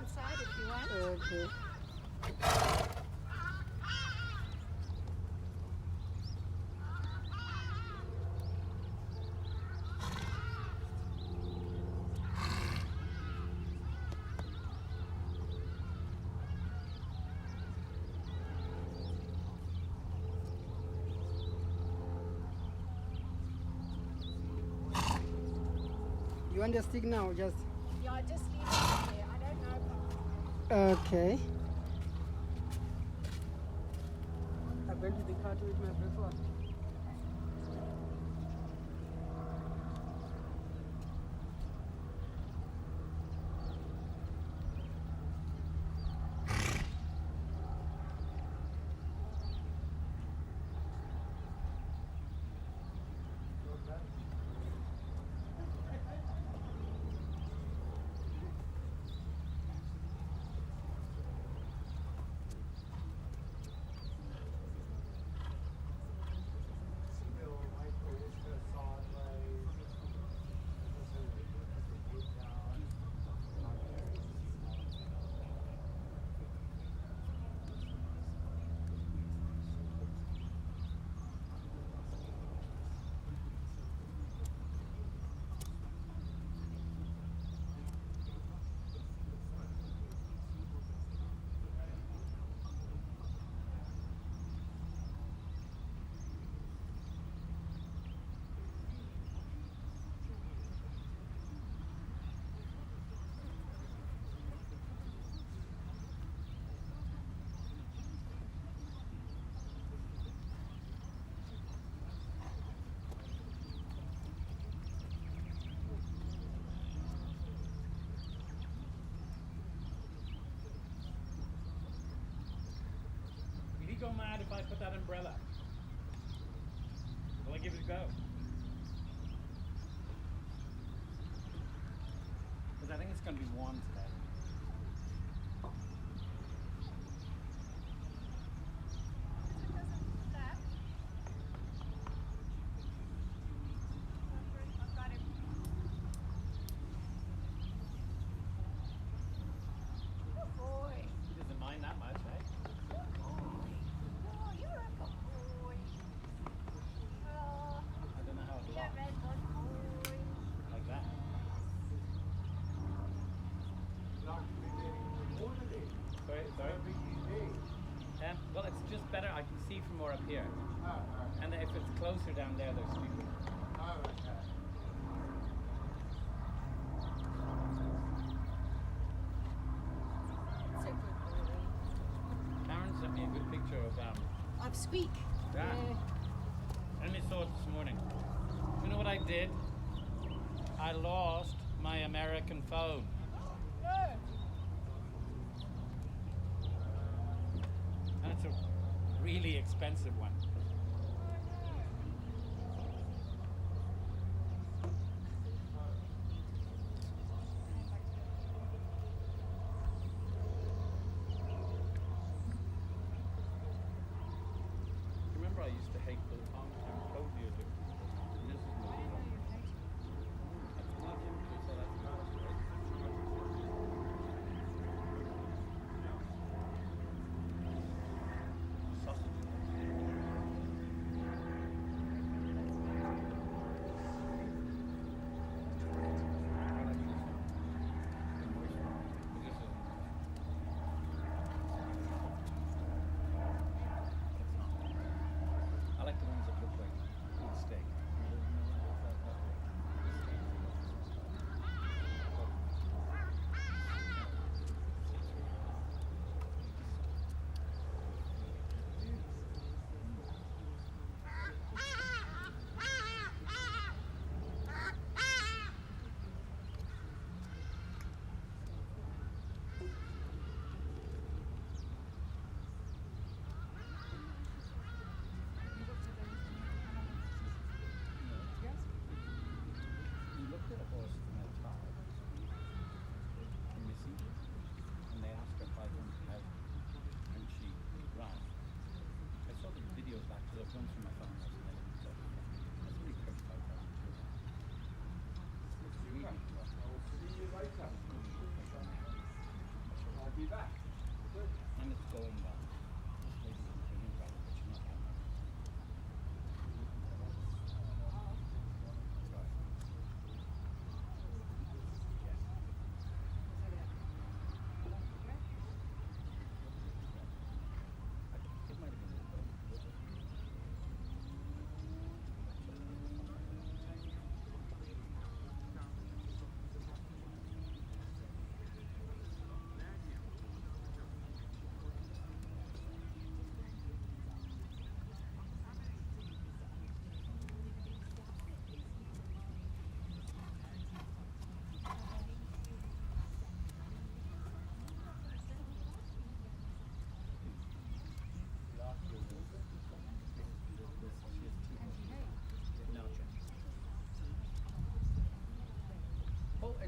outside if you want. Okay. You want the stick now? Just Yeah, just leave it there. I don't know. okay. I went to the car to eat my breakfast. Will he go mad if I put that umbrella? Will I give it a go? Because I think it's going to be warm today. It doesn't flap. I've got it. Good boy. He doesn't mind that much, eh? Good boy. Oh, you're a good boy. Oh, I don't know how it you're a locks. good boy. Like that. Sorry? Well, it's just better. I can see from more up here. And if it's closer down there, they're stupid. It's a good boy. Karen sent me a good picture of Of Squeak. that. I only saw it this morning. You know what I did? I lost my American phone. No. And it's a really expensive one. Remember I used to hate Bill Thomas. I'm totally a different. And this is I didn't know you hated it. That's not him, so that's not right. Sausage. I like the ones that look like good steak. We looked at a horse from a trial in Missy, and they asked her 500,000, and she ran. I saw the videos back to the ones from my phone last night, and so that's only 35,000. It's really rough. See you later.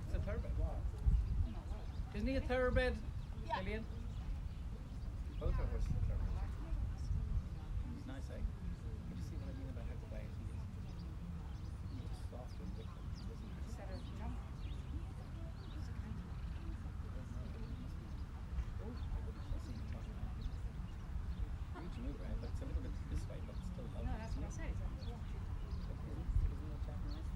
It's a thoroughbred. Isn't he a thoroughbred, Yeah. Gillian? Both our horses are thoroughbreds. He's nice, eh? But you see what I mean about how quiet he is? He's just soft and wicked. He doesn't Is that a jump? Oh, I wouldn't have seen him talking about it. Huge move, right? But it's a little bit this way, but it's still lovely. No, that's what I said. Is that his watch? Isn't it Japanese? Is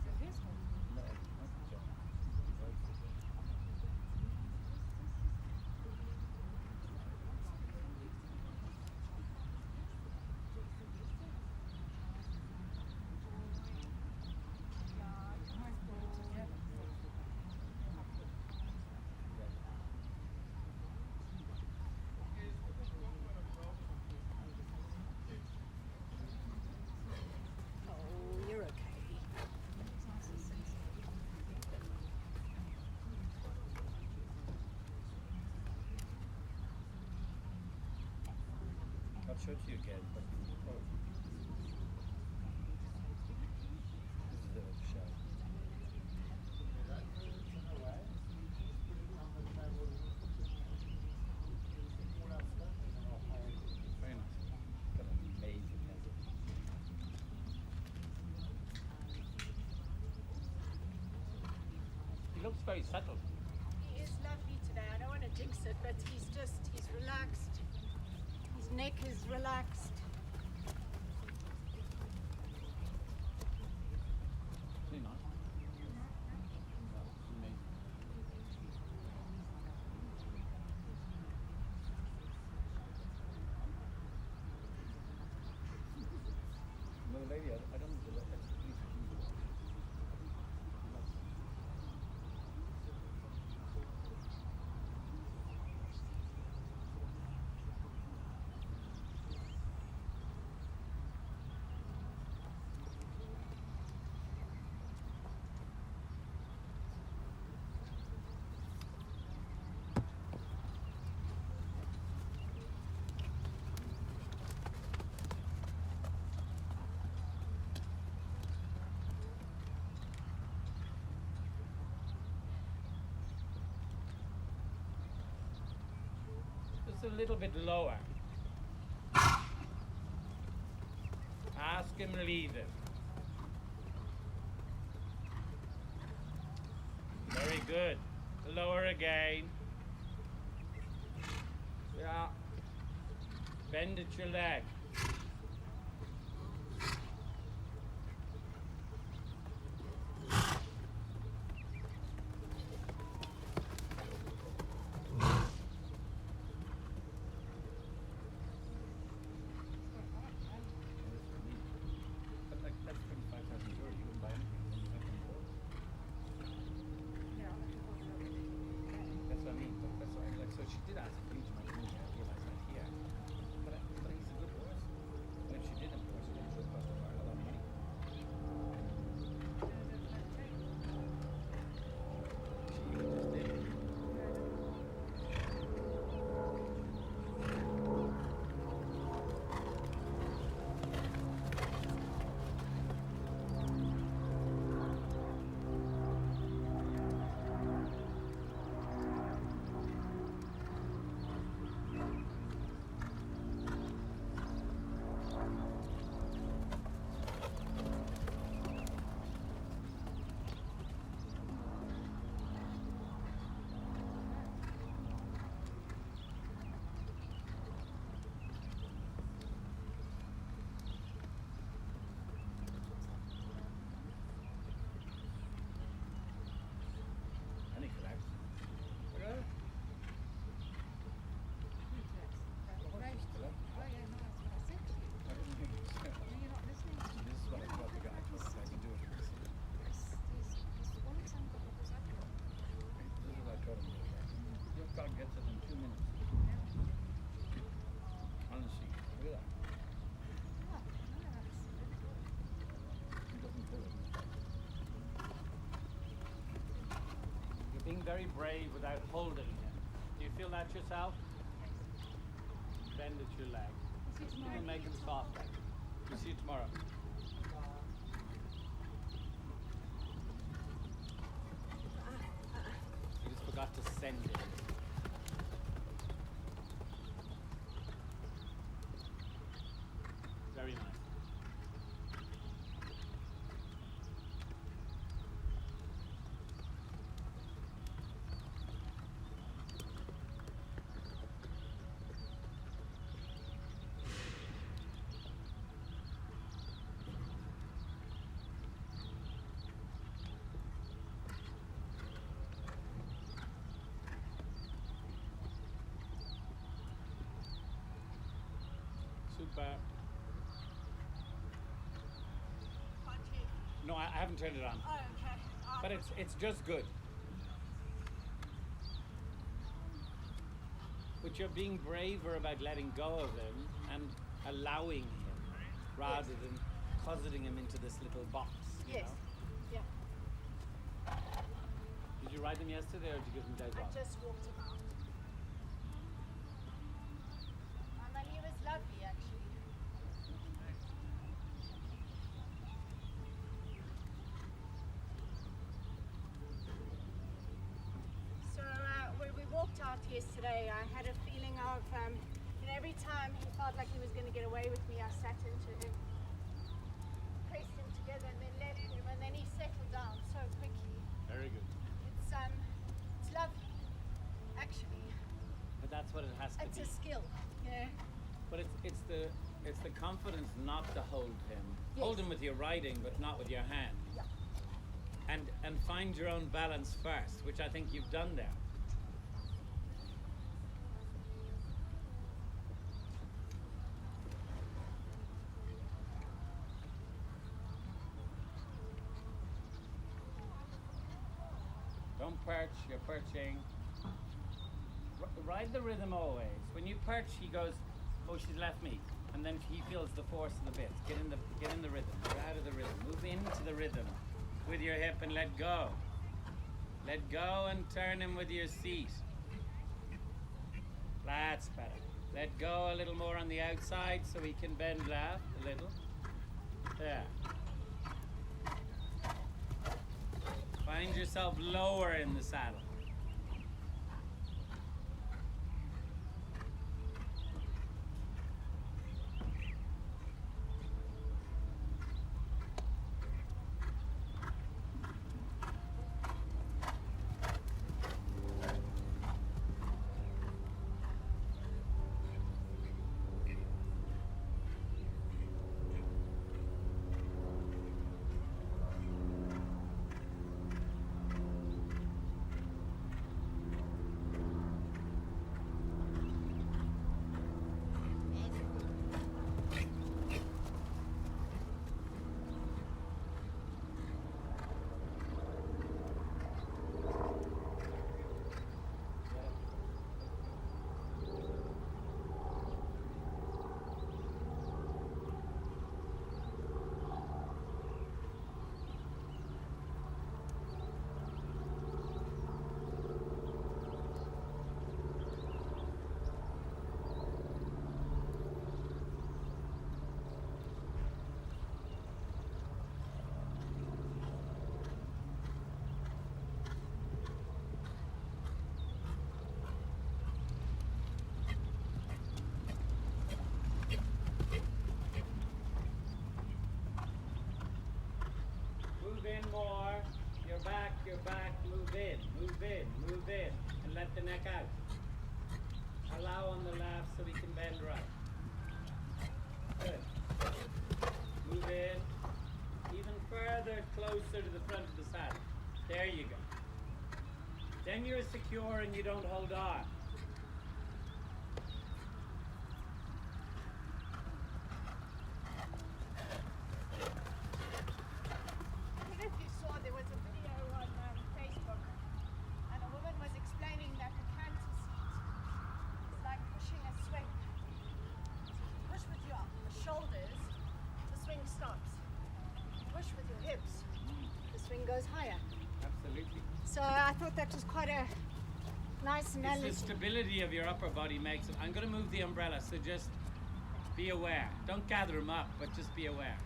it his one? No, not the Japanese. Oh, you're okay. It's nice and sensitive. I'll show it to you again, but oh. This is a shell. Very nice. Got an amazing head. He looks very settled. He is lovely today. I don't want to jinx it, but he's relaxed. His neck is relaxed. Really nice. Well, amazing. Another lady, I don't know the look. That's the police. Just a little bit lower. Ask him, lead him. Very good. Lower again. Yeah. Bend at your leg. But like, that's 25,000 euros. You wouldn't buy anything. Yeah, I'm looking forward to it. That's what I mean. But that's what I like. So she did ask a huge amount of money. I realized that here. But he's a good horse. And if she did enforce it, it would cost her a lot of money. She even just did. And he could actually. Look at that. Right. Hello? Oh yeah, no, that's what I said to you. I didn't think it was there. No, you're not listening to me. This is what I thought the guy told us I could do it. There's one example of what's happening. This is what I told him. Your dog gets it in 2 minutes. Honestly, look at that. Oh, no, that's really good. He doesn't pull it. You're being very brave without holding him. Do you feel that yourself? Bend at your leg. See you tomorrow. It'll make him softer. We'll see you tomorrow. Very nice. Super. No, I haven't turned it on. Oh, okay. But it's just good. But you're being braver about letting go of him and allowing him rather than closeting him into this little box. You Yes. know? Yeah. Did you ride them yesterday or did you give them days I off? just walked him out. And he was lovely, actually. So when we walked out yesterday, I had a feeling of, every time he felt like he was going to get away with me, I sat into him, pressed him together, and then let him, and then he settled down so quickly. Very good. It's lovely, actually. But that's what it has to It's be. a skill, yeah. But it's the confidence not to hold him. Yes. Hold him with your riding, but not with your hand. Yeah. And find your own balance first, which I think you've done there. Don't perch, you're perching. Ride the rhythm always. When you perch, he goes, oh, she's left me. And then he feels the force of the bits. Get in the rhythm. Get out of the rhythm. Move into the rhythm with your hip and let go. Let go and turn him with your seat. That's better. Let go a little more on the outside so he can bend left a little. There. Find yourself lower in the saddle. Move in more. Your back, move in, and let the neck out. Allow on the left so we can bend right. Good. Move in. Even further, closer to the front of the saddle. There you go. Then you're secure and you don't hold on. I don't know if you saw, there was a video on Facebook, and a woman was explaining that the canter seat is like pushing a swing. So you push with your shoulders, the swing stops. You push with your hips, the swing goes higher. Absolutely. So I thought that was quite a nice analogy. It's the stability of your upper body makes it. I'm going to move the umbrella, so just be aware. Don't gather them up, but just be aware.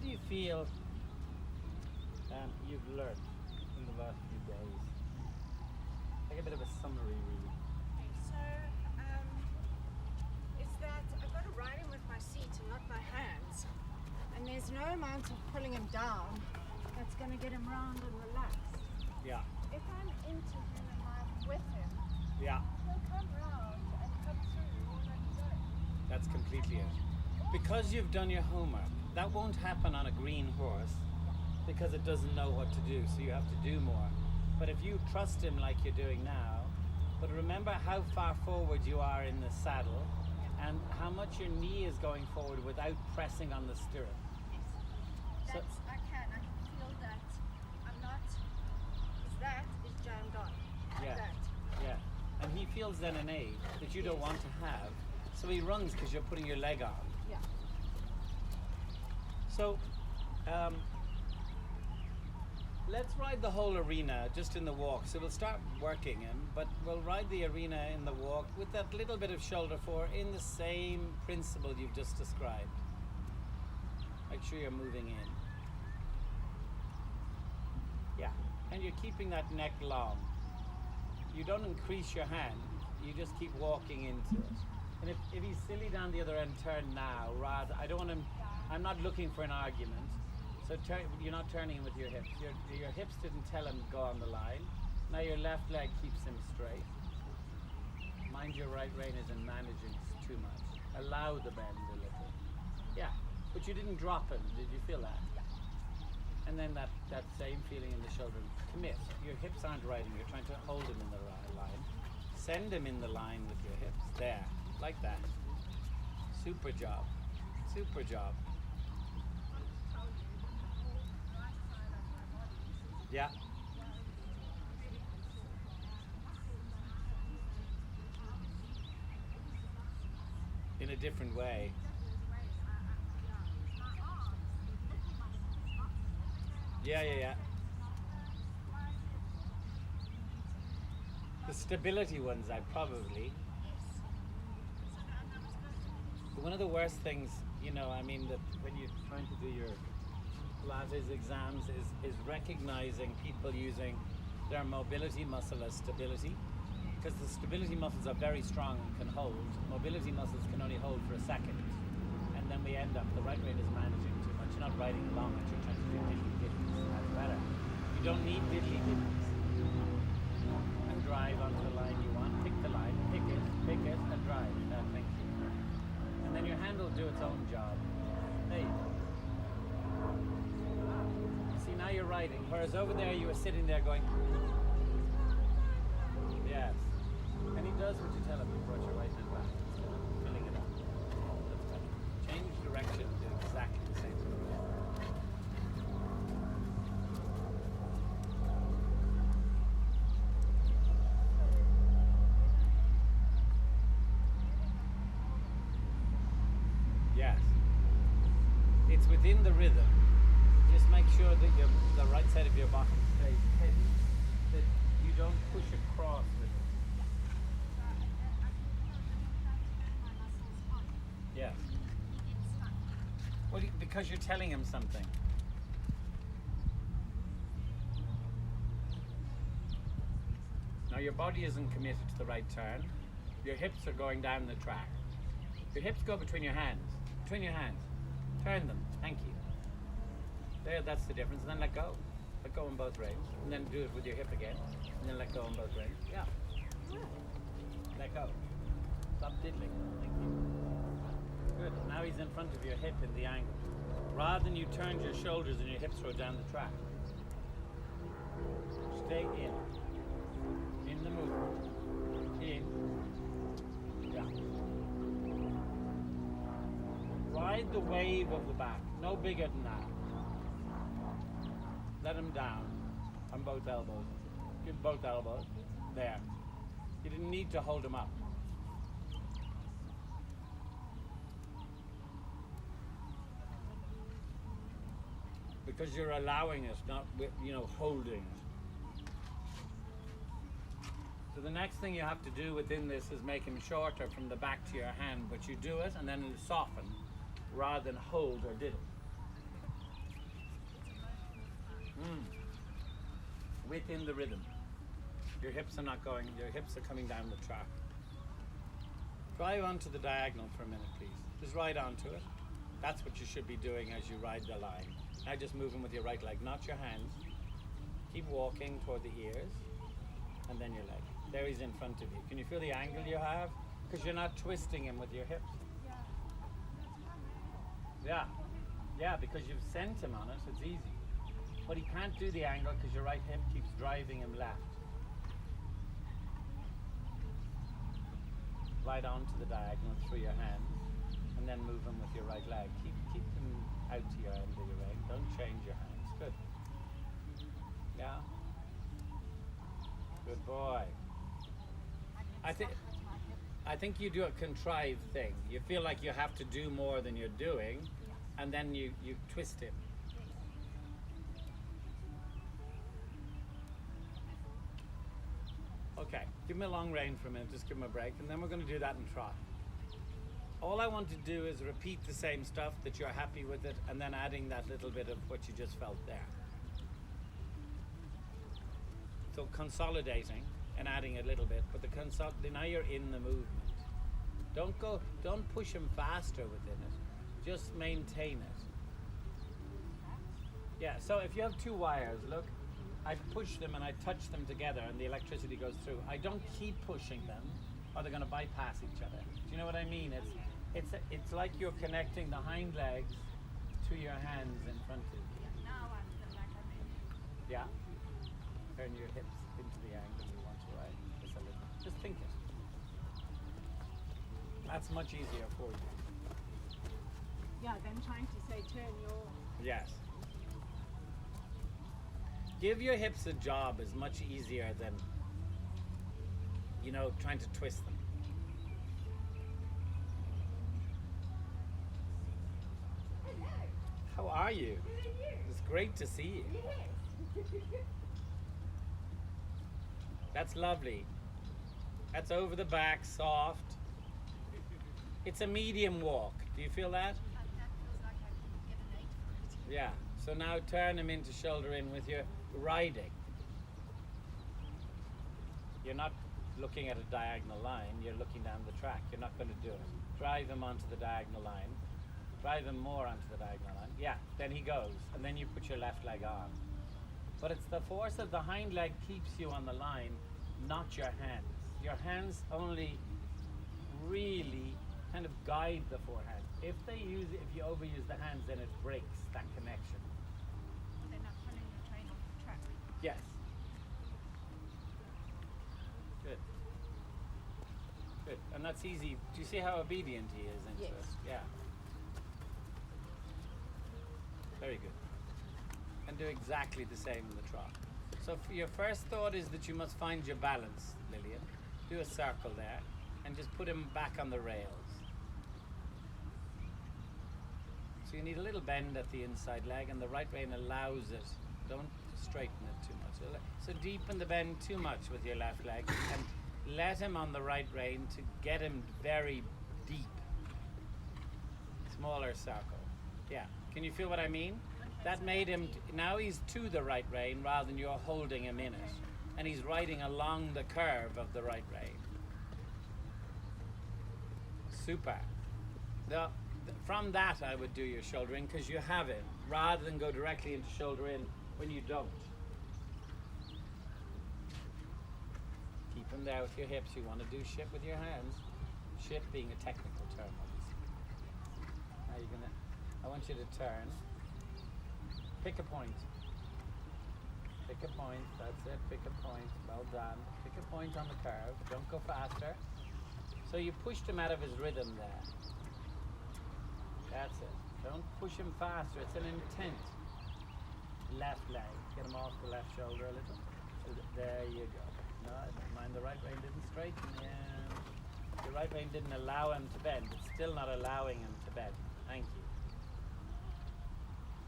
do you feel you've learned in the last few days? Like a bit of a summary, really. Okay, so it's that I've got to ride him with my seat and not my hands. And there's no amount of pulling him down that's going to get him round and relaxed. Yeah, If I'm into him and I'm with him, yeah, he'll come round and come through all on his own. that's completely it. Because you've done your homework, that won't happen on a green horse because it doesn't know what to do, so you have to do more. But if you trust him like you're doing now, but remember how far forward you are in the saddle and how much your knee is going forward without pressing on the stirrup. So- That's, I can feel that I'm not, that is jammed on. Like Yeah. that. Yeah, and he feels then an aid that you don't want to have, so he runs because you're putting your leg on. Yeah. So, let's ride the whole arena just in the walk. So we'll start working him, but we'll ride the arena in the walk with that little bit of shoulder fore in the same principle you've just described. Make sure you're moving in. Yeah, and you're keeping that neck long. You don't increase your hand, you just keep walking into it. And if he's silly down the other end, turn now. Rather, I don't want him, I'm not looking for an argument. So you're not turning him with your hips. Your hips didn't tell him to go on the line. Now your left leg keeps him straight. Mind your right rein isn't managing too much. Allow the bend a little. Yeah, but you didn't drop him. Did you feel that? And then that same feeling in the shoulder. Commit. Your hips aren't riding. You're trying to hold him in the line. Send him in the line with your hips. There, like that. Super job. Super job. Yeah. In a different way. Yeah. The stability ones, I probably. One of the worst things, that when you're trying to do your Pilates exams is recognizing people using their mobility muscle as stability, because the stability muscles are very strong and can hold. Mobility muscles can only hold for a second, and then we end up, the right rein is managing too much. You're not riding along it, you're trying to do diddly diddlies. That's better. You don't need diddly diddlies. And drive onto the line you want. Pick the line, pick it, and drive. Thank you. And then your hand will do its own job. There you go. See, now you're riding, whereas over there you were sitting there going, yes. And he does what you tell him. You brought your right hand back, filling it up. That's better. Change direction, do exactly the same thing. Yes. It's within the rhythm. Just make sure that the right side of your bottom stays heavy, that you don't push across with it. Yes. Well, because you're telling him something. Now your body isn't committed to the right turn. Your hips are going down the track. Your hips go between your hands. Between your hands. Turn them. Thank you. There, that's the difference. And then let go. Let go on both reins. And then do it with your hip again. And then let go on both reins. Yeah. Let go. Stop diddling. Thank you. Good. Now he's in front of your hip in the angle. Rather than you turn your shoulders and your hips go down the track. Stay in. In the movement. In. Yeah. Ride the wave of the back. No bigger than that. Let him down on both elbows. Give both elbows. There. You didn't need to hold him up. Because you're allowing it, not holding it. So the next thing you have to do within this is make him shorter from the back to your hand, but you do it and then it'll soften rather than hold or diddle. Within the rhythm. Your hips are not going, your hips are coming down the track. Drive onto the diagonal for a minute, please. Just ride onto it. That's what you should be doing as you ride the line. Now just moving with your right leg, not your hands. Keep walking toward the ears, and then your leg. There he's in front of you. Can you feel the angle you have? Because you're not twisting him with your hips. Yeah. Yeah, because you've sent him on it, it's easy. But he can't do the angle because your right hip keeps driving him left. Right onto the diagonal through your hands, and then move him with your right leg. Keep them out to your end of your leg. Don't change your hands. Good. Yeah. Good boy. I think you do a contrived thing. You feel like you have to do more than you're doing, and then you twist him. Okay, give him a long rein for a minute, just give him a break, and then we're going to do that in trot. All I want to do is repeat the same stuff that you're happy with it, and then adding that little bit of what you just felt there. So consolidating and adding a little bit, but now you're in the movement. Don't push him faster within it, just maintain it. Yeah, so if you have two wires, look, I push them and I touch them together and the electricity goes through. I don't keep pushing them or they're going to bypass each other. Do you know what I mean? It's like you're connecting the hind legs to your hands in front of you. Now I feel like I'm in. Yeah. Turn your hips into the angle you want to ride. Just a little. Just think it. That's much easier for you. Yeah, then trying to say turn your... Yes. Give your hips a job is much easier than, trying to twist them. How are you? It's great to see you. That's lovely. That's over the back, soft. It's a medium walk. Do you feel that? That feels like I can get an 8 for it. Yeah. So now turn him into shoulder in with your riding. You're not looking at a diagonal line, you're looking down the track. You're not going to do it. Drive him onto the diagonal line. Drive him more onto the diagonal line. Yeah, then he goes. And then you put your left leg on. But it's the force of the hind leg keeps you on the line, not your hands. Your hands only really kind of guide the forehand. If you overuse the hands, then it breaks that connection. They're not pulling the train off the track. Yes. Good. Good. And that's easy. Do you see how obedient he is into it? Yeah. Very good. And do exactly the same in the trot. So your first thought is that you must find your balance, Lillian. Do a circle there and just put him back on the rails. So you need a little bend at the inside leg and the right rein allows it. Don't straighten it too much. So deepen the bend too much with your left leg and let him on the right rein to get him very deep. Smaller circle. Yeah. Can you feel what I mean? That made him, now he's to the right rein rather than you're holding him in it. And he's riding along the curve of the right rein. Super. From that I would do your shoulder in because you have it, rather than go directly into shoulder in when you don't. Keep him there with your hips. You want to do shit with your hands. Shit being a technical term, obviously. Now I want you to turn. Pick a point. Pick a point, that's it, pick a point, well done. Pick a point on the curve, don't go faster. So you pushed him out of his rhythm there. That's it. Don't push him faster, it's an intent. Left leg, get him off the left shoulder a little. There you go. No, don't mind, the right rein didn't straighten him. The right rein didn't allow him to bend. It's still not allowing him to bend. Thank you.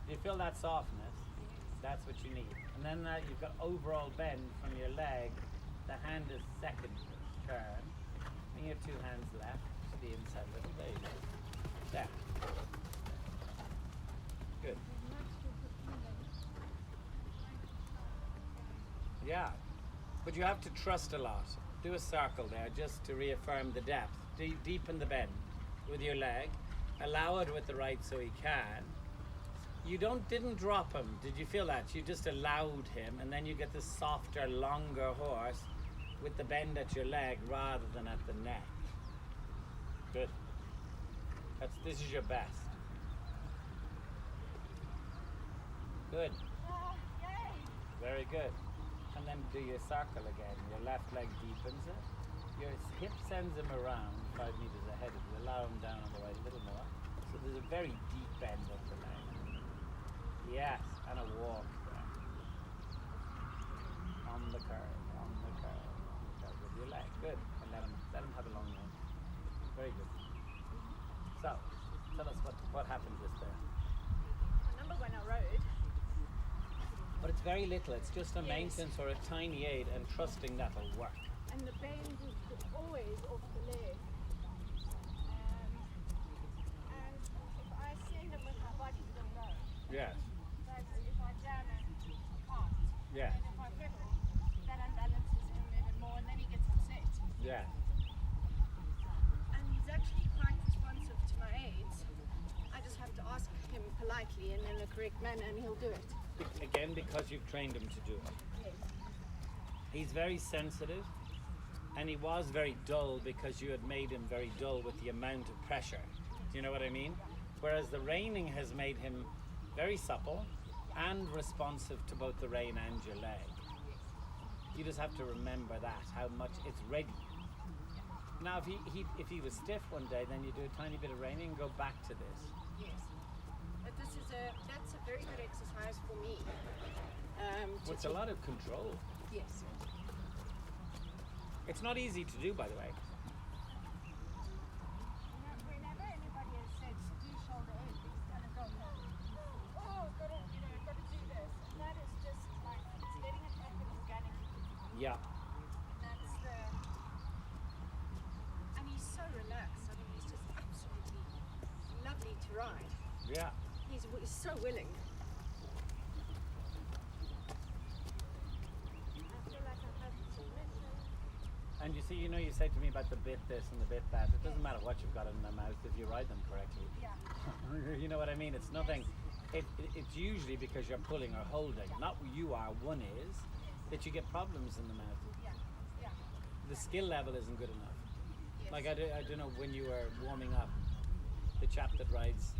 Do you feel that softness? That's what you need. And then you've got overall bend from your leg. The hand is second. Turn. Bring your two hands left to the inside little. There you go. There. Good. Yeah. But you have to trust a lot. Do a circle there just to reaffirm the depth. Deepen the bend with your leg. Allow it with the right so he can. You didn't drop him. Did you feel that? You just allowed him, and then you get this softer, longer horse with the bend at your leg rather than at the neck. Good. This is your best. Good. Yay! Very good. And then do your circle again. Your left leg deepens it. Your hip sends him around 5 meters ahead of you. Allow him down on the right a little more. So there's a very deep bend of the leg. Yes, and a walk there. On the curve, with your leg. Good. And let him have a long run. Very good. So, tell us what happened just there. Remember when I rode? But it's very little. It's just a Yes. maintenance or a tiny aid and trusting that'll work. And the bend is always off the leg. And if I send him with my body, he'll go. Yes. But if I jam it, he can't. Yeah. And if I pedal, that unbalances him even more, and then he gets upset. Yes. And he's actually quite responsive to my aids. I just have to ask him politely and in the correct manner, and he'll do it. Again, because you've trained him to do it. Yes. He's very sensitive, and he was very dull because you had made him very dull with the amount of pressure. Do you know what I mean? Whereas the reining has made him very supple and responsive to both the rein and your leg. You just have to remember that, how much it's ready. Now, if he was stiff one day, then you do a tiny bit of reining and go back to this. Yes. But that's a very good exercise for me. It's a lot of control. Yes. It's not easy to do, by the way. Whenever anybody has said do shoulder in, he's gonna go, oh, gotta do this. And that is just like it's letting it happen organically. Yeah. That's and he's so relaxed. I mean, he's just absolutely lovely to ride. Yeah. He's so willing. I feel like I have submission. And you see, you say to me about the bit this and the bit that. It doesn't matter what you've got in the mouth if you ride them correctly. Yeah. You know what I mean? It's nothing. It's usually because you're pulling or holding. Not you are. One is that you get problems in the mouth. Yeah. Yeah. The skill level isn't good enough. Yes. Like I don't know when you were warming up, the chap that rides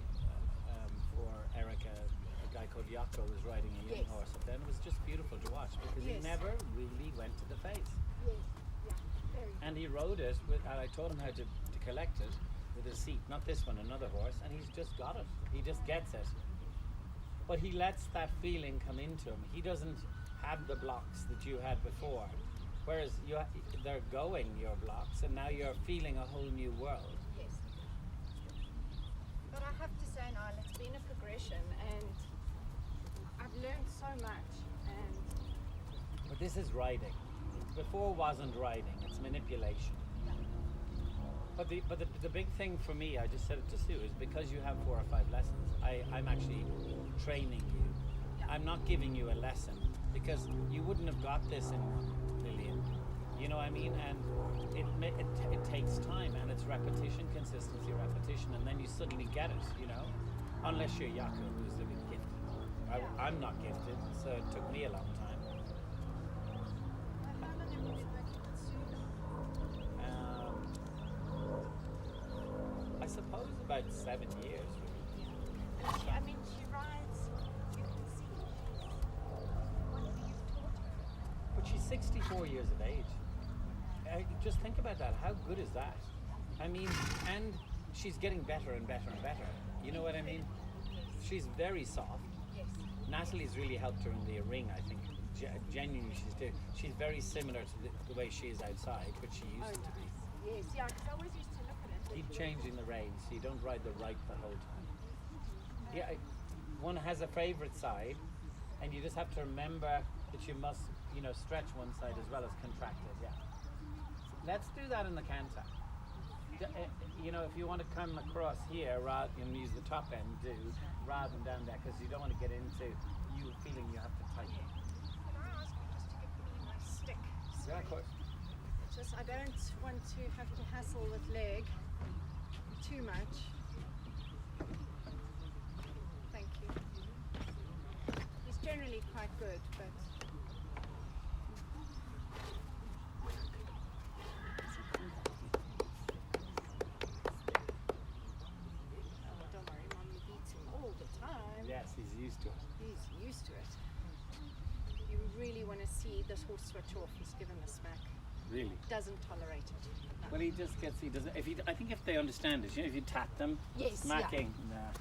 for Erica, a guy called Yako was riding a young Yes. horse up there, and it was just beautiful to watch because he Yes. never really went to the face. Yes. Yeah. Very. And he rode it with, and I taught him how to collect it with his seat, not this one, another horse, and he's just got it. He just gets it. But he lets that feeling come into him. He doesn't have the blocks that you had before. Whereas they're going, your blocks, and now you're feeling a whole new world. Yes. But I have to say, Niall, it's been a progression, and I've learned so much. And But this is riding. Before wasn't riding, it's manipulation. But the big thing for me, I just said it to Sue, is because you have 4 or 5 lessons, I'm actually training you. I'm not giving you a lesson because you wouldn't have got this in 1 million. You know what I mean? And it takes time, and it's repetition, consistency, repetition, and then you suddenly get it, Unless you're Yako, who's a bit gifted. I'm not gifted, so it took me a long time. how long have you been working with Sue? I suppose about 7 years. And she rides, you can see she's what you've taught her. But she's 64 years of age. Just think about that. How good is that? I mean, and she's getting better and better and better. You know what I mean? She's very soft. Yes. Natalie's really helped her in the ring, I think. Genuinely, she's very similar to the way she is outside, but she used to be. Yes, yeah, because I always used to look at it. Keep changing the reins so you don't ride the right the whole time. Yeah, one has a favorite side, and you just have to remember that you must, stretch one side as well as contract it. Yeah. Let's do that in the canter. If you want to come across here rather and use the top end, rather than down there, because you don't want to get into you feeling you have to tighten. Can I ask you just to give me Yeah, of course. Just I don't want to have to hassle with leg too much. Thank you. He's generally quite good, but oh, don't worry, Mommy beats him all the time. Yes, he's used to it. He's used to it. You really want to see this horse switch off. He's given a smack. Really? Doesn't tolerate it. No. Well, he just gets. He doesn't. I think if they understand it, you know, if you tap them, Yes, smacking. Nah.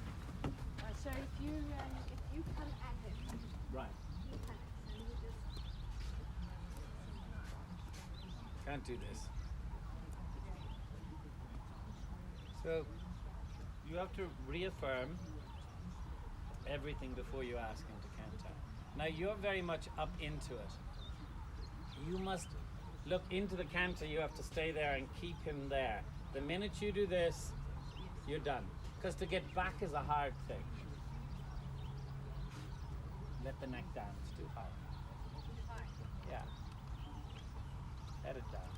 So if you come at him, Right. he panics and you just Can't do this. So you have to reaffirm everything before you ask him to canter. Now you're very much up into it. You must look into the canter. You have to stay there and keep him there. The minute you do this, you're done. Because to get back is a hard thing. Let the neck down. It's too high. Yeah. Let it down.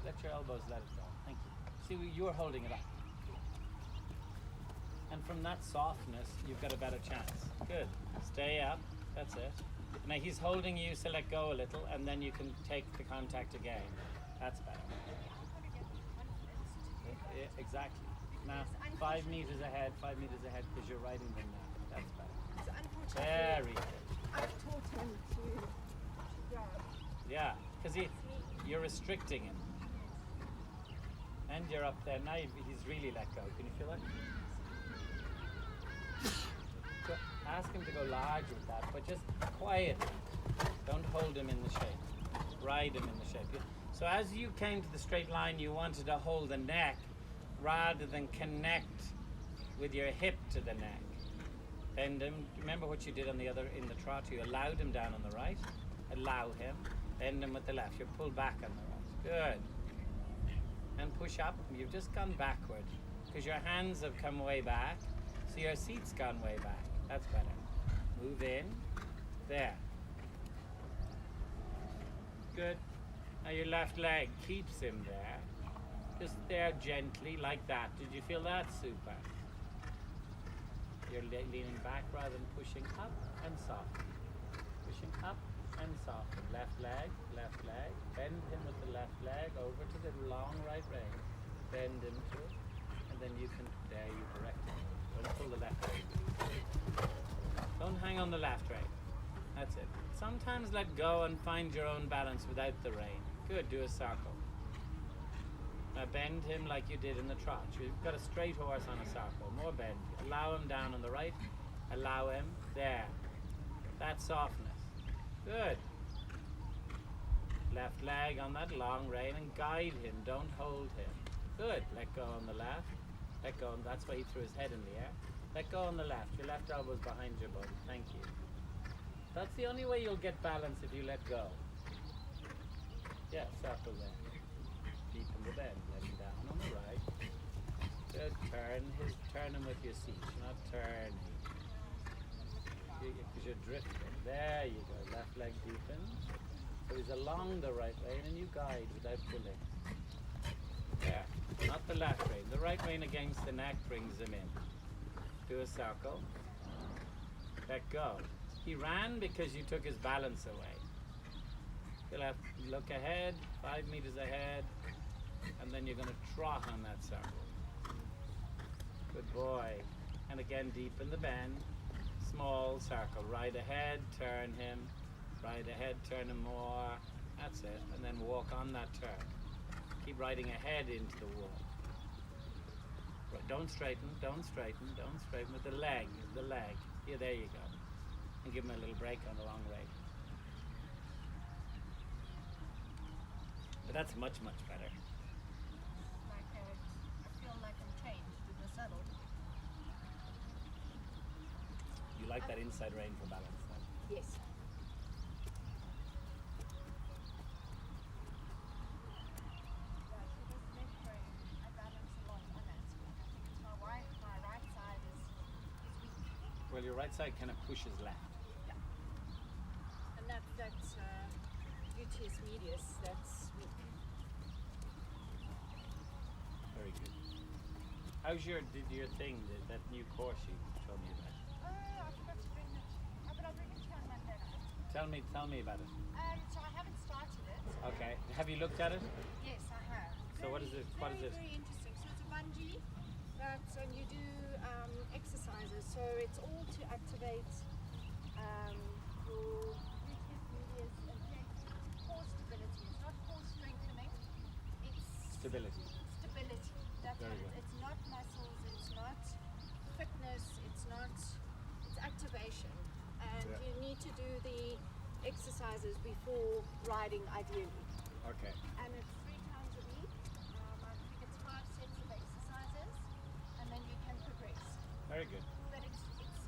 Let your elbows let it down. Thank you. See, you're holding it up. And from that softness, you've got a better chance. Good. Stay up. That's it. Now he's holding you, so let go a little, and then you can take the contact again. That's better. Yeah, exactly. Now, 5 meters ahead, because you're riding them now. That's better. So unfortunately, Very good. I've taught him to grab. Yeah, because you're restricting him. And you're up there. Now he's really let go. Can you feel it? So ask him to go large with that, but just quietly. Don't hold him in the shape. Ride him in the shape. So as you came to the straight line, you wanted to hold the neck rather than connect with your hip to the neck. Bend him. Remember what you did on the other in the trot. You allowed him down on the right. Allow him. Bend him with the left. You pull back on the right. Good. And push up. You've just gone backward because your hands have come way back. So your seat's gone way back. That's better. Move in. There. Good. Now your left leg keeps him there. Just there gently like that. Did you feel that? Super. You're leaning back rather than pushing up and soft. Pushing up and soft. Left leg. Bend him with the left leg over to the long right rein. Bend him to it. And then you can, there you correct it. Don't pull the left rein. Don't hang on the left rein. That's it. Sometimes let go and find your own balance without the rein. Good, do a circle. Now bend him like you did in the trot. You've got a straight horse on a circle. More bend. Allow him down on the right. Allow him. There. That softness. Good. Left leg on that long rein and guide him. Don't hold him. Good. Let go on the left. Let go. That's why he threw his head in the air. Let go on the left. Your left elbow's behind your body. Thank you. That's the only way you'll get balance if you let go. Yeah, circle there. Deepen the bend. Let him down on the right. Good. Turn him with your seat. Not turning. Because you're drifting. There you go. Left leg deepens. So he's along the right rein and you guide without pulling. There. Not the left rein. The right rein against the neck brings him in. Do a circle. Let go. He ran because you took his balance away. You'll have to look ahead, 5 meters ahead, and then you're going to trot on that circle. Good boy. And again, deepen the bend. Small circle. Right ahead, turn him. Right ahead, turn him more. That's it. And then walk on that turn. Keep riding ahead into the wall. Right. Don't straighten with the leg. Yeah, there you go. And give him a little break on the long rein. But that's much, much better. Like I feel like I'm changed in the saddle. You like that inside rein for balance then? Yes. Well, your right side kind of pushes left. And that's you gluteus medius that's weak. Very good. How's your thing, that new course you told me about? Oh, I forgot to bring it. Oh, but I'll bring it to you on Monday night. Tell me about it. So I haven't started it. Okay. Have you looked at it? Yes, I have. So what is it? What is it? Very interesting. So it's a bungee that you do exercises. So it's all to activate your gluteus medius and core stability. It's not core strengthening. It's Stability. stability. That's Very what good. it's not muscles. It's not fitness. It's activation. And Yeah. you need to do the exercises before riding, ideally. Okay. And it's 3 times a week. I think it's 5 sets of exercises, and then you can progress. Very good. But it's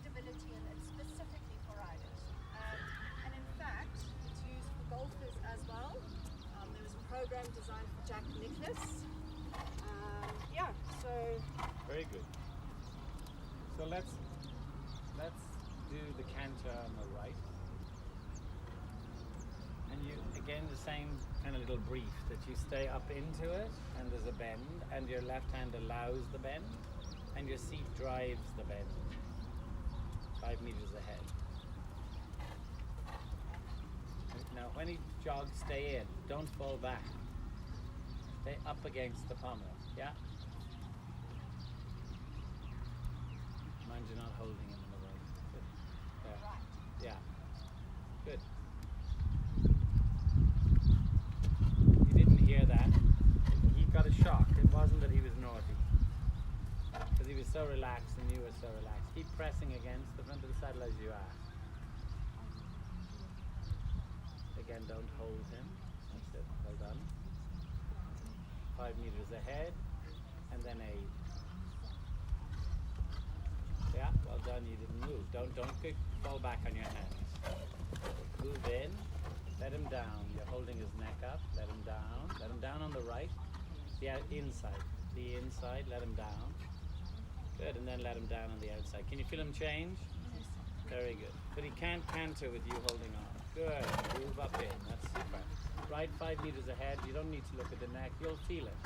stability, and it's specifically for riders. And in fact, it's used for golfers as well. There was a program designed for Jack Nicklaus. Yeah, so Very good. So let's do the canter on the right. And you again the same kind of little brief that you stay up into it and there's a bend and your left hand allows the bend and your seat drives the bend 5 meters ahead. Now when he jogs, stay in. Don't fall back. Stay up against the pommel. Yeah? Mind you're not holding him in the right. Good. There. right. Yeah. Good. You didn't hear that. He got a shock. It wasn't that he was naughty. Because he was so relaxed and you were so relaxed. Keep pressing against the front of the saddle as you asked. Again, don't hold him. That's it. Well done. 5 meters ahead. And then 8. Yeah, well done. You didn't move. Don't fall back on your hands. Move in. Let him down. You're holding his neck up. Let him down. Let him down on the right. The inside. The inside. Let him down. Good. And then let him down on the outside. Can you feel him change? Very good. But he can't canter with you holding on. Good. Move up in. That's super. Right 5 meters ahead. You don't need to look at the neck. You'll feel it.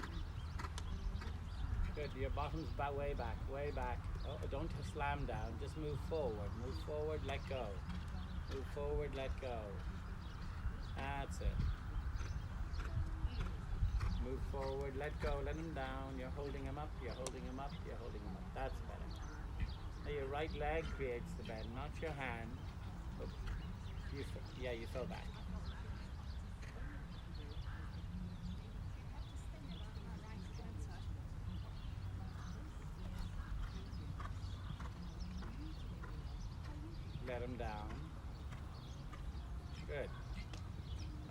Good. Your bottom's way back. Way back. Oh, don't slam down. Just move forward. Move forward. Let go. Move forward. Let go. That's it. Move forward. Let go. Let him down. You're holding him up. You're holding him up. You're holding him up. That's better. Now your right leg creates the bend, not your hand. But you fell back. Let him down. Good.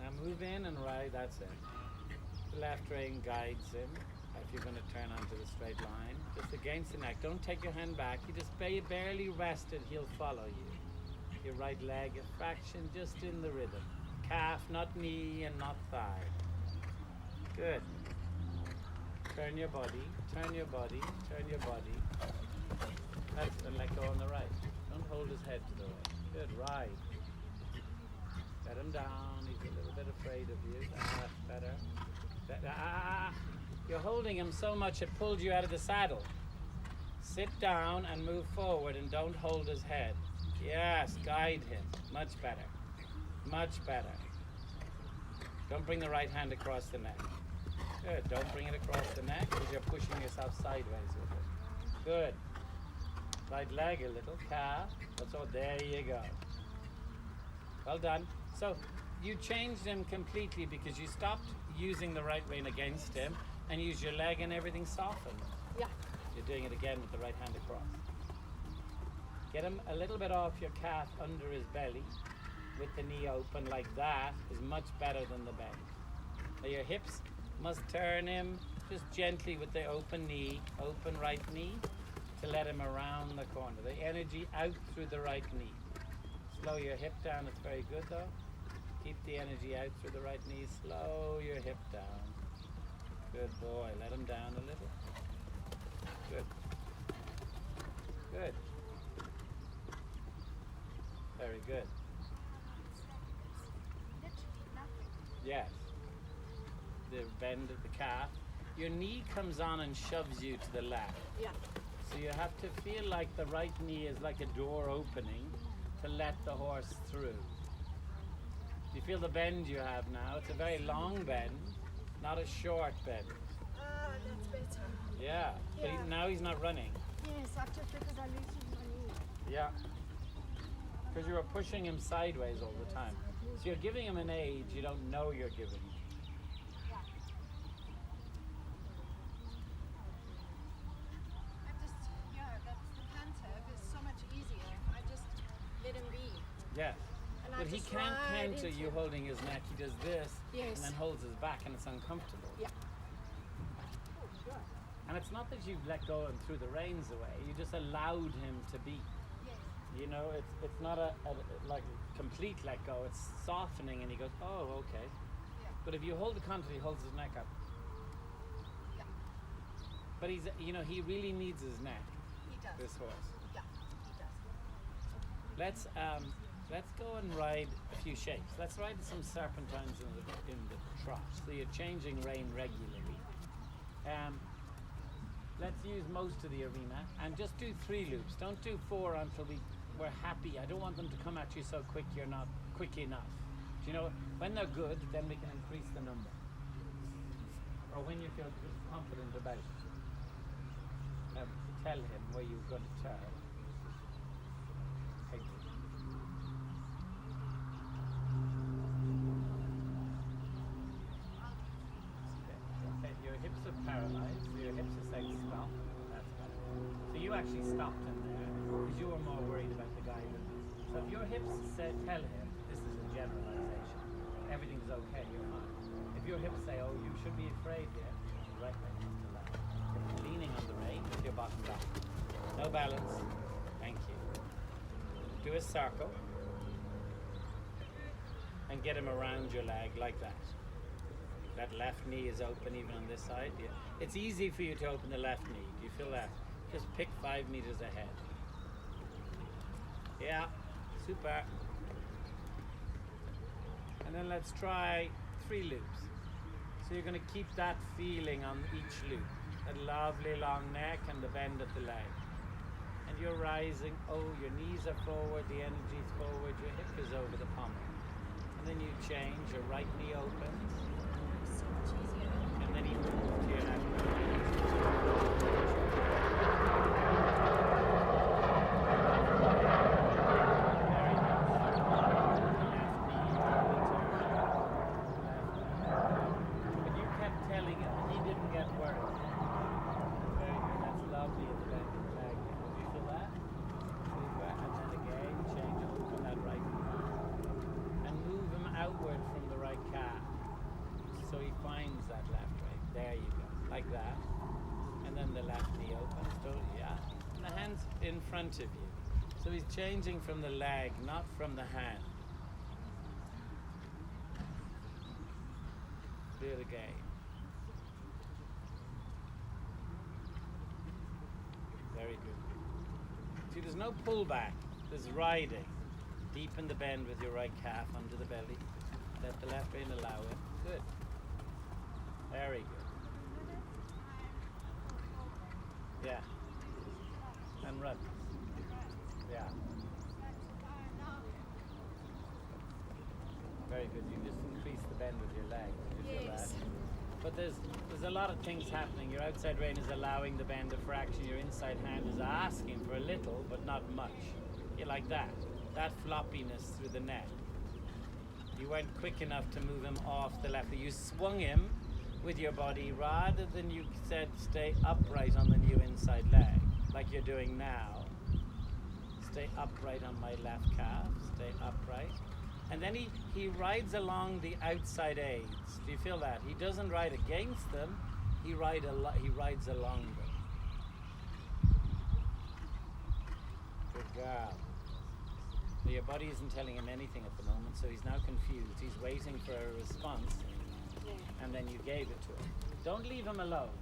Now move in and right, that's it. The left rein guides him. If you're going to turn onto the straight line, just against the neck. Don't take your hand back. You just barely rested, he'll follow you. Your right leg, a fraction just in the rhythm. Calf, not knee and not thigh. Good. Turn your body, turn your body, turn your body. That's, and let go on the right. Don't hold his head to the right. Good, right. Let him down. He's a little bit afraid of you. That's better. You're holding him so much it pulled you out of the saddle. Sit down and move forward and don't hold his head. Yes, guide him. Much better. Much better. Don't bring the right hand across the neck. Good. Don't bring it across the neck because you're pushing yourself sideways with it. Good. Right leg a little. Calf. That's all. There you go. Well done. So you changed him completely because you stopped using the right rein against him and use your leg and everything softened. Yeah. You're doing it again with the right hand across. Get him a little bit off your calf under his belly with the knee open like that is much better than the bend. Now your hips must turn him just gently with the open knee, open right knee to let him around the corner. The energy out through the right knee. Slow your hip down, it's very good though. Keep the energy out through the right knee, slow your hip down. Good boy, let him down a little. Good. Good. Very good. Literally nothing. Yes. The bend of the calf. Your knee comes on and shoves you to the left. Yeah. So you have to feel like the right knee is like a door opening to let the horse through. You feel the bend you have now. It's a very long bend, not a short bend. Ah, that's better. Yeah. But Yeah. now he's not running. Yes, I've just because I loosened my knee. Yeah. Because you were pushing him sideways all the time. So you're giving him an age you don't know you're giving. Yeah. I just, that's the canter is so much easier. I just let him be. Yeah. And I But he just can't ride counter into you him. holding his neck. He does this Yes. and then holds his back and it's uncomfortable. Yeah. And it's not that you've let go and threw the reins away. You just allowed him to be. Yes. You know, it's not a like complete let go. It's softening, and he goes, oh, okay. Yeah. But if you hold the contact, he holds his neck up. Yeah. But he really needs his neck. He does. This horse. Yeah. He does. Let's go and ride a few shapes. Let's ride some serpentines in the trot. So you're changing rein regularly. Let's use most of the arena and just do 3 loops. Don't do 4 until we're happy. I don't want them to come at you so quick you're not quick enough. Do you know, when they're good, then we can increase the number. Or when you feel confident about it. Tell him where you're going to turn. Thank you. Okay, your hips are paralyzed, so your hips are saying stop. That's better. So you actually stopped him there because you were more worried about the guy. So if your hips said, tell him, this is a generalization, everything's okay, you're fine. If your hips say, oh, you should be afraid here, right leg is to left. Leaning on the rein with your bottom back. No balance. Thank you. Do a circle and get him around your leg like that. That left knee is open even on this side. Yeah. It's easy for you to open the left knee. Do you feel that? Just pick 5 meters ahead. Yeah, super. And then let's try 3 loops. So you're going to keep that feeling on each loop. That lovely long neck and the bend at the leg. And you're rising. Oh, your knees are forward, the energy's forward, your hip is over the pommel. And then you change, your right knee opens. So much easier. And then you move to your left knee. Very nice. Left knee, but you kept telling him and he didn't get worried. Very good. That's lovely at the bend of the leg. Do you feel that? Super. And then again, change open that right knee. And move him outward from the right calf. So he finds that left leg. There you go. Like that. And then the left knee opens. Yeah. And the hand's in front of you. So he's changing from the leg, not from the hand. Do it again. Very good. See, there's no pullback. There's riding. Deepen the bend with your right calf under the belly. Let the left rein allow it. Good. Very good. Yeah. And run. Yeah. Very good. You just increase the bend with your leg. Did you feel that? Yes. But there's a lot of things happening. Your outside rein is allowing the bend of fraction. Your inside hand is asking for a little, but not much. You like that. That floppiness through the neck. You weren't quick enough to move him off the left. You swung him with your body rather than you said stay upright on the new inside leg, like you're doing now. Stay upright on my left calf. Stay upright. And then he rides along the outside aids. Do you feel that? He doesn't ride against them. He rides along them. Good girl. But your body isn't telling him anything at the moment, so he's now confused. He's waiting for a response, and then you gave it to him. Don't leave him alone.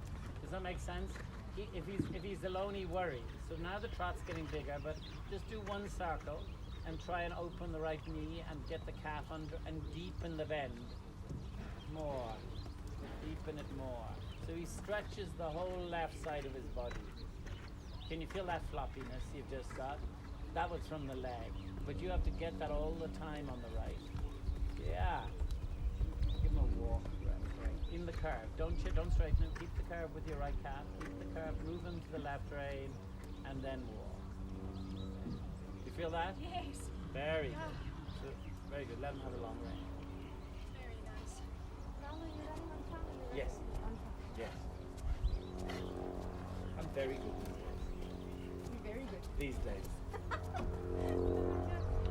Does that make sense? If he's alone, he worries. So now the trot's getting bigger, but just do one circle and try and open the right knee and get the calf under and deepen the bend. more. Deepen it more. So he stretches the whole left side of his body. Can you feel that floppiness you've just got? That was from the leg. But you have to get that all the time on the right. Yeah. Give him a walk. Right. In the curve. Don't straighten him. Keep the curve with your right calf. Keep the curve. Move him to the left rein. And then walk. You feel that? Yes. Very good. So, very good. Let him have a long rein. Very nice. Now are you running on time? Yes. Yes. I'm very good You're very good. these days.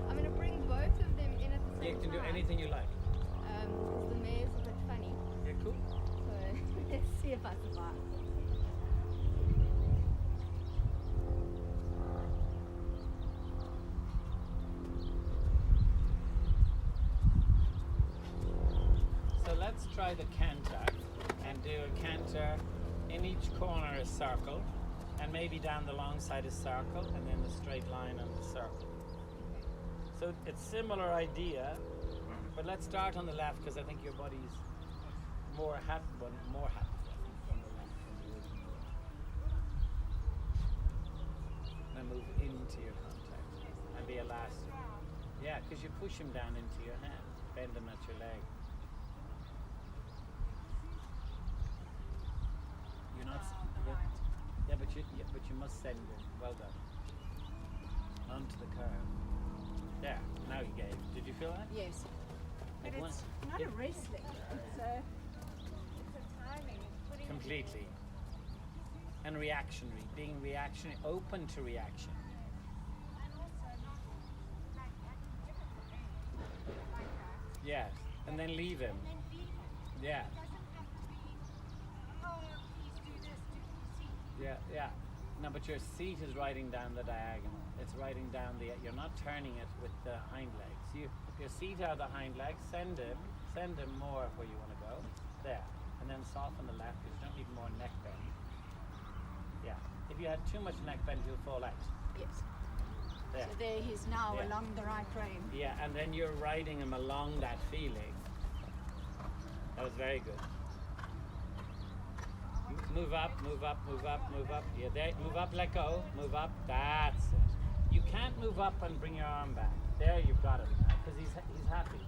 I'm going to bring both of them in at the same time. You can do anything you like. Because the mare's a bit funny. Yeah, cool. So let's see if I survive. So let's try the canter and do a canter in each corner a circle and maybe down the long side a circle and then the straight line and the circle. So it's similar idea, but let's start on the left because I think your body's more happy on the left. And move into your contact and be elastic. Yeah, because you push him down into your hand, bend him at your leg. You're not. Yeah, but you must send it. Well done. Onto the curve. There. Now you gave. Did you feel that? Yes. But Like it's one- not yeah. a wrestling. It's a timing. It's putting Completely. And reactionary. Being reactionary, open to reaction. And also not like difficult like that. Yes. And then leave him. And then leave it. Yeah. It doesn't have to be, oh, please do this, see. Yeah, yeah. No, but your seat is riding down the diagonal. It's riding down you're not turning it with the hind legs. Your seat are the hind legs, send him more where you want to go. There. And then soften the left because you don't need more neck bend. Yeah. If you had too much neck bend, you'll fall out. Yes. There. So there he's now Yeah. along the right rein. Yeah, and then you're riding him along that feeling. That was very good. Move up, move up, move up, move up. Yeah, there. Move up, let go. Move up. That's it. You can't move up and bring your arm back. There, you've got him because he's happy.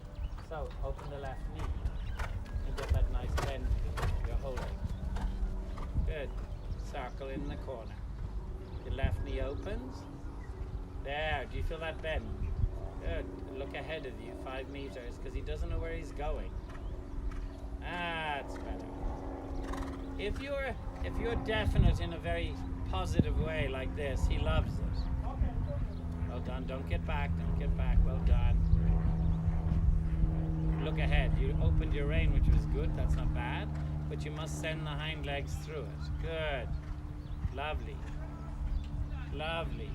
So open the left knee and get that nice bend. You're holding. Good. Circle in the corner. Your left knee opens. There. Do you feel that bend? Good. Look ahead of you, 5 meters, because he doesn't know where he's going. That's better. If you're definite in a very positive way like this, he loves it. Well done. Don't get back. Don't get back. Well done. Look ahead. You opened your rein, which was good. That's not bad. But you must send the hind legs through it. Good. Lovely. Lovely.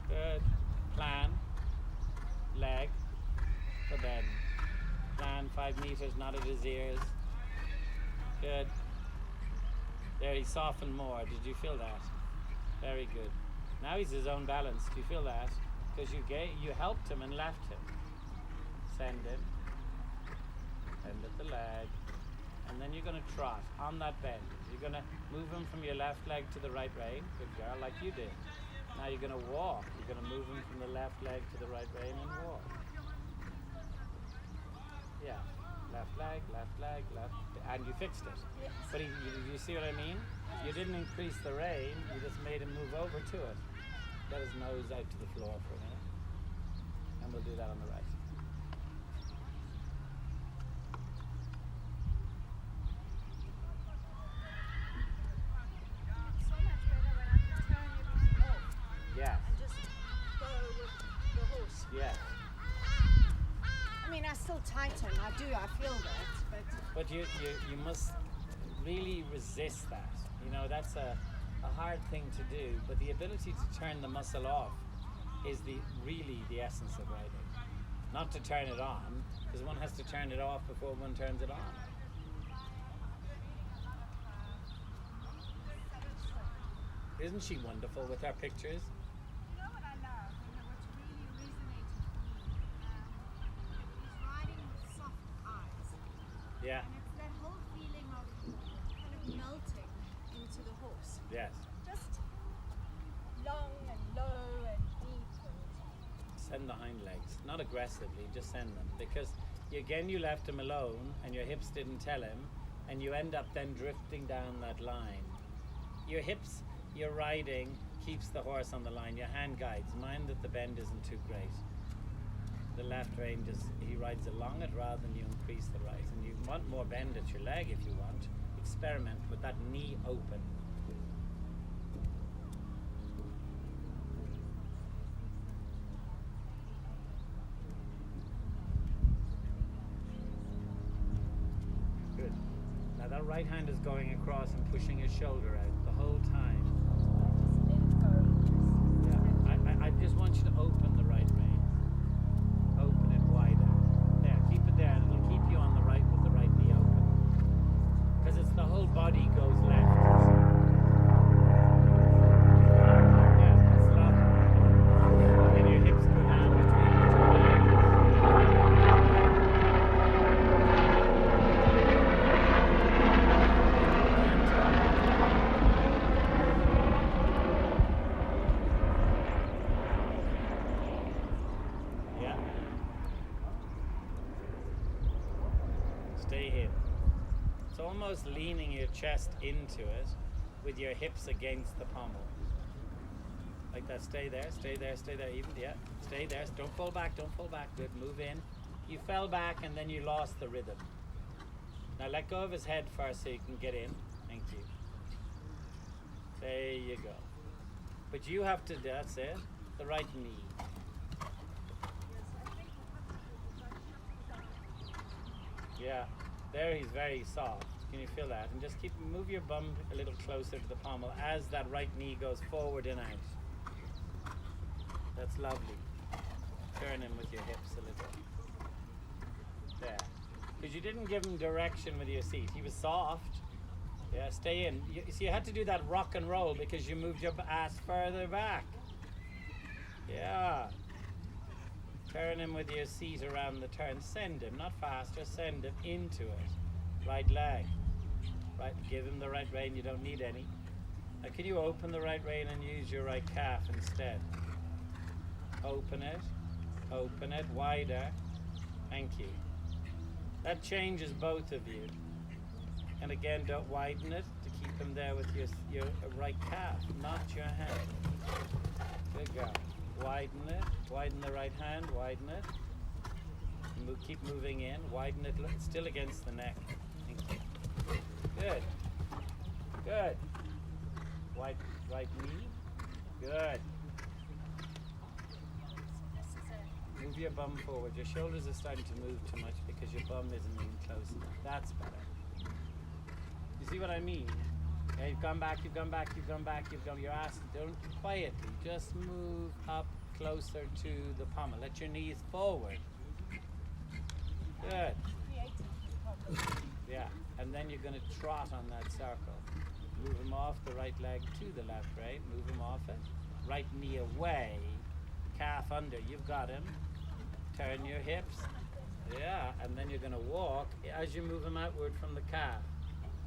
Good. Plan. Leg. For bend. Plan 5 meters, not at his ears. Good. There, he softened more. Did you feel that? Very good. Now he's his own balance. Do you feel that? Because you helped him and left him. Send him. Bend at the leg. And then you're going to trot on that bend. You're going to move him from your left leg to the right rein. Good girl, like you did. Now you're going to walk. You're going to move him from the left leg to the right rein and walk. Yeah, left leg, left, and you fixed it. Yes. But you see what I mean? You didn't increase the rein, you just made him move over to it. Get his nose out to the floor for a minute. And we'll do that on the right. It's so much better when I can turn everything off Yes, and just go with the horse. yes. I mean, I still tighten. I feel that, But you must really resist that. You know, that's a hard thing to do. But the ability to turn the muscle off is really the essence of riding. Not to turn it on, because one has to turn it off before one turns it on. Isn't she wonderful with her pictures? you know what I love and what's really resonated for me Yes. Just long and low and deep. Send the hind legs. Not aggressively, just send them. Because you left him alone and your hips didn't tell him, and you end up then drifting down that line. Your hips, your riding keeps the horse on the line. Your hand guides. Mind that the bend isn't too great. The left rein he rides along it rather than you increase the right. And you want more bend at your leg if you want. Experiment with that knee open. Good. Now that right hand is going across and pushing his shoulder out the whole time. Yeah. I just want you to open the right rein. Open it wider. There, keep it there, and it'll keep you on the right with the right knee open. Because it's the whole body goes left. Yeah, it's lovely. And your hips go down between the two legs. Yeah. Stay here. It's almost leaning your chest into it with your hips against the pommel. Like that. Stay there, stay there, stay there. Even, yeah. Stay there. Don't fall back, don't fall back. Good. Move in. You fell back and then you lost the rhythm. Now let go of his head first so you can get in. Thank you. There you go. But you have to, that's it. The right knee. Yeah, there he's very soft. Can you feel that? And just move your bum a little closer to the pommel as that right knee goes forward and out. That's lovely. Turn him with your hips a little. There. Because you didn't give him direction with your seat. He was soft. Yeah, stay in. So you had to do that rock and roll because you moved your ass further back. Yeah. Turn him with your seat around the turn. Send him, not fast, just send him into it. Right leg. Right, give him the right rein, you don't need any. Now can you open the right rein and use your right calf instead? Open it, wider. Thank you. That changes both of you. And again, don't widen it to keep him there with your right calf, not your hand. Good girl. Widen it, widen the right hand, widen it. Keep moving in, widen it, look, it's still against the neck. Thank you. Good. Good. Right knee. Good. Move your bum forward. Your shoulders are starting to move too much because your bum isn't moving close enough. That's better. You see what I mean? Yeah, you've gone back, you're asked, don't quietly, just move up closer to the pommel. Let your knees forward. Good. Yeah, and then you're going to trot on that circle. Move him off the right leg to the left, right? Move him off it. Right knee away, calf under. You've got him. Turn your hips. Yeah, and then you're going to walk as you move him outward from the calf.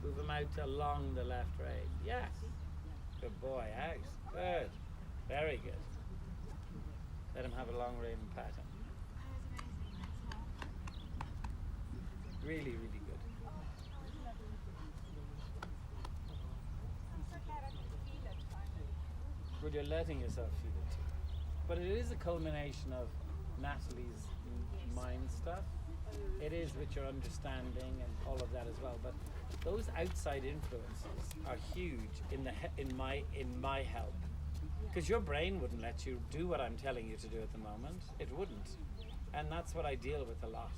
Move him out along the left rein. Yes. Good boy, out. Good. Very good. Let him have a long rein pattern. Really, really good. But you're letting yourself feel it too. But it is a culmination of Natalie's mind stuff. It is with your understanding and all of that as well. But those outside influences are huge in my help. Because your brain wouldn't let you do what I'm telling you to do at the moment. It wouldn't. And that's what I deal with a lot.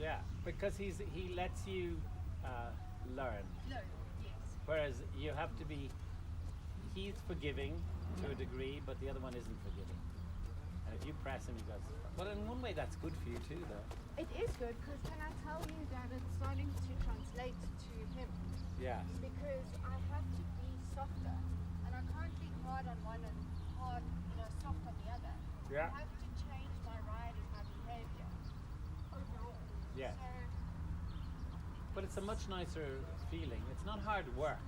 Yeah, because he lets you learn. Yes. Whereas you have to be, he's forgiving to a degree, but the other one isn't forgiving. And if you press him, he goes, well, in one way that's good for you too, though. It is good because can I tell you that it's starting to translate to him? Yeah. Because I have to be softer and I can't be hard on one and hard, soft on the other. Yeah. I have to change my riding, my behavior overall. Yeah. So, But it's a much nicer feeling. It's not hard work.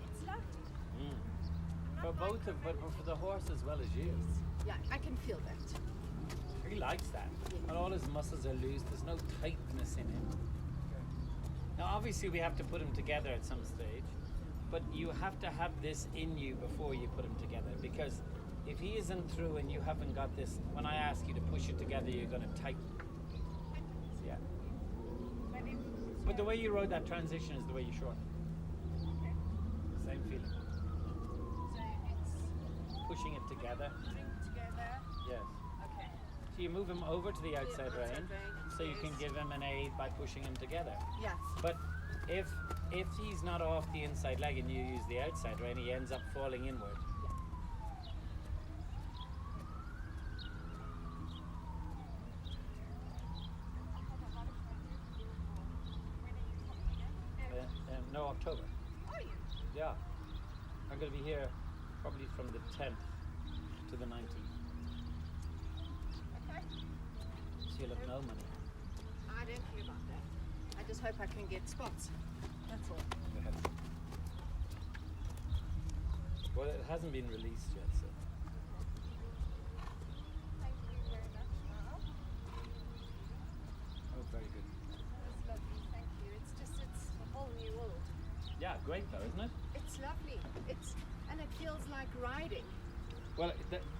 it's lovely. For both of, but for the horse as well as you. Yeah, I can feel that. He likes that. And all his muscles are loose. There's no tightness in him. Now, obviously, we have to put him together at some stage, but you have to have this in you before you put him together. Because if he isn't through and you haven't got this, when I ask you to push it together, you're going to tighten. Yeah. But the way you rode that transition is the way you shorten. Okay. Same feeling. So it's Pushing it together. drink together. Yes. Okay. So you move him over to the outside outside rein, rein, so you can yes. give him an aid by pushing him together. Yes. But if he's not off the inside leg and you use the outside rein, he ends up falling inward. No, October. Are you? Yeah. I'm going to be here probably from the 10th to the 19th. Okay. So you'll have no money. I don't care about that. I just hope I can get spots. That's all. Well, it hasn't been released yet, so. Thank you very much, Niall. Oh, very good. That's lovely. Thank you. It's a whole new world. Yeah, great though, isn't it? It's lovely. And it feels like riding. Well,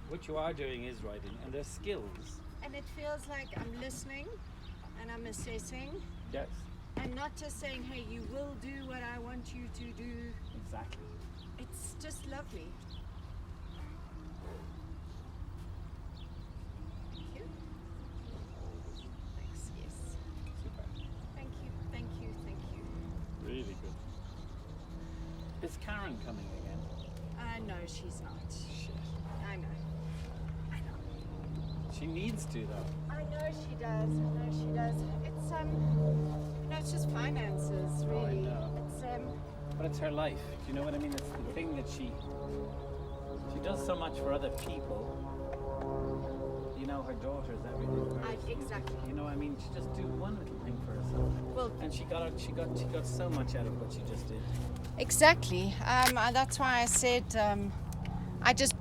what you are doing is riding, and there's skills. And it feels like I'm listening and I'm assessing Yes. and not just saying, hey, you will do what I want you to do. Exactly. It's just lovely. Thank you. Thanks, yes. Super. Thank you, thank you, thank you. Really good. Is Karen coming again? No, she's not. Shit. I know. She needs to though. I know she does. It's it's just finances, Oh, I really. know. It's But it's her life. Do you know what I mean? It's the thing that she does so much for other people. You know, her daughters, everything. whereas exactly. You know, I mean, she just do one little thing for herself. Well, And she got so much out of what she just did. exactly. That's why I said I just